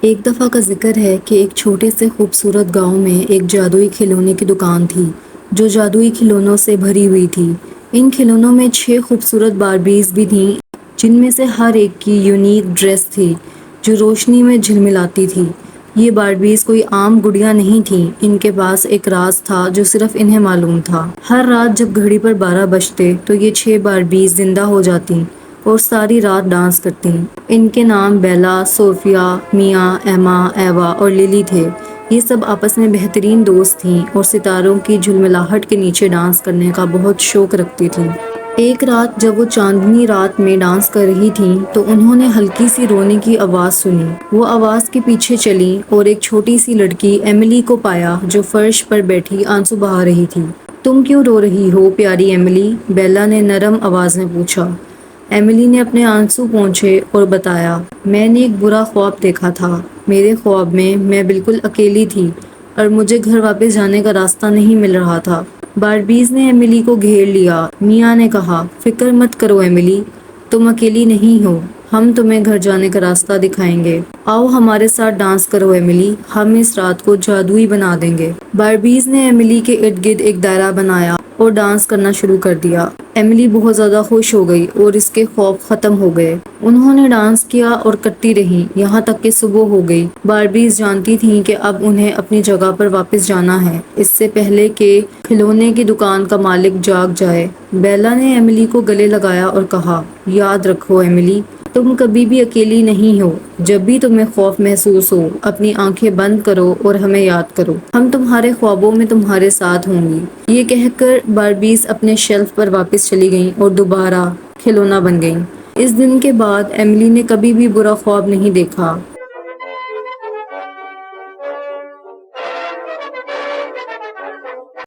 ایک دفعہ کا ذکر ہے کہ ایک چھوٹے سے خوبصورت گاؤں میں ایک جادوئی کھلونے کی دکان تھی جو جادوئی کھلونوں سے بھری ہوئی تھی۔ ان کھلونوں میں 6 خوبصورت باربیز بھی تھیں جن میں سے ہر ایک کی یونیک ڈریس تھی جو روشنی میں جھلملاتی تھی۔ یہ باربیز کوئی عام گڑیا نہیں تھیں، ان کے پاس ایک راز تھا جو صرف انہیں معلوم تھا۔ ہر رات جب گھڑی پر 12 بجتے تو یہ 6 باربیز زندہ ہو جاتیں اور ساری رات ڈانس کرتیں۔ ان کے نام بیلا، صوفیا، میا، ایما، ایوا اور لیلی تھے۔ یہ سب آپس میں بہترین دوست تھیں اور ستاروں کی جھلملاہٹ کے نیچے ڈانس کرنے کا بہت شوق رکھتی تھیں۔ ایک رات جب وہ چاندنی رات میں ڈانس کر رہی تھیں تو انہوں نے ہلکی سی رونے کی آواز سنی۔ وہ آواز کے پیچھے چلیں اور ایک چھوٹی سی لڑکی ایملی کو پایا جو فرش پر بیٹھی آنسو بہا رہی تھی۔ تم کیوں رو رہی ہو پیاری ایملی؟ بیلا نے نرم آواز میں پوچھا۔ ایملی نے اپنے آنسو پونچھے اور بتایا، میں نے ایک برا خواب دیکھا تھا۔ میرے خواب میں بالکل اکیلی تھی اور مجھے گھر واپس جانے کا راستہ نہیں مل رہا تھا۔ باربیز نے ایملی کو گھیر لیا۔ میا نے کہا، فکر مت کرو ایملی، تم اکیلی نہیں ہو، ہم تمہیں گھر جانے کا راستہ دکھائیں گے۔ آؤ ہمارے ساتھ ڈانس کرو ایملی، ہم اس رات کو جادوئی بنا دیں گے۔ باربیز نے ایملی کے ارد گرد ایک دائرہ بنایا اور ڈانس کرنا شروع کر دیا۔ ایملی بہت زیادہ خوش ہو گئی اور اس کے خوف ختم ہو گئے۔ انہوں نے ڈانس کیا اور کرتی رہیں یہاں تک کہ صبح ہو گئی۔ باربیز جانتی تھیں کہ اب انہیں اپنی جگہ پر واپس جانا ہے، اس سے پہلے کہ کھلونے کی دکان کا مالک جاگ جائے۔ بیلا نے ایملی کو گلے لگایا اور کہا، یاد رکھو ایملی، تم کبھی بھی اکیلی نہیں ہو۔ جب بھی تمہیں خوف محسوس ہو، اپنی آنکھیں بند کرو اور ہمیں یاد کرو۔ ہم تمہارے خوابوں میں تمہارے ساتھ ہوں گی۔ یہ کہہ کر باربیز اپنے شیلف پر واپس چلی گئیں اور دوبارہ کھلونا بن گئیں۔ اس دن کے بعد ایملی نے کبھی بھی برا خواب نہیں دیکھا۔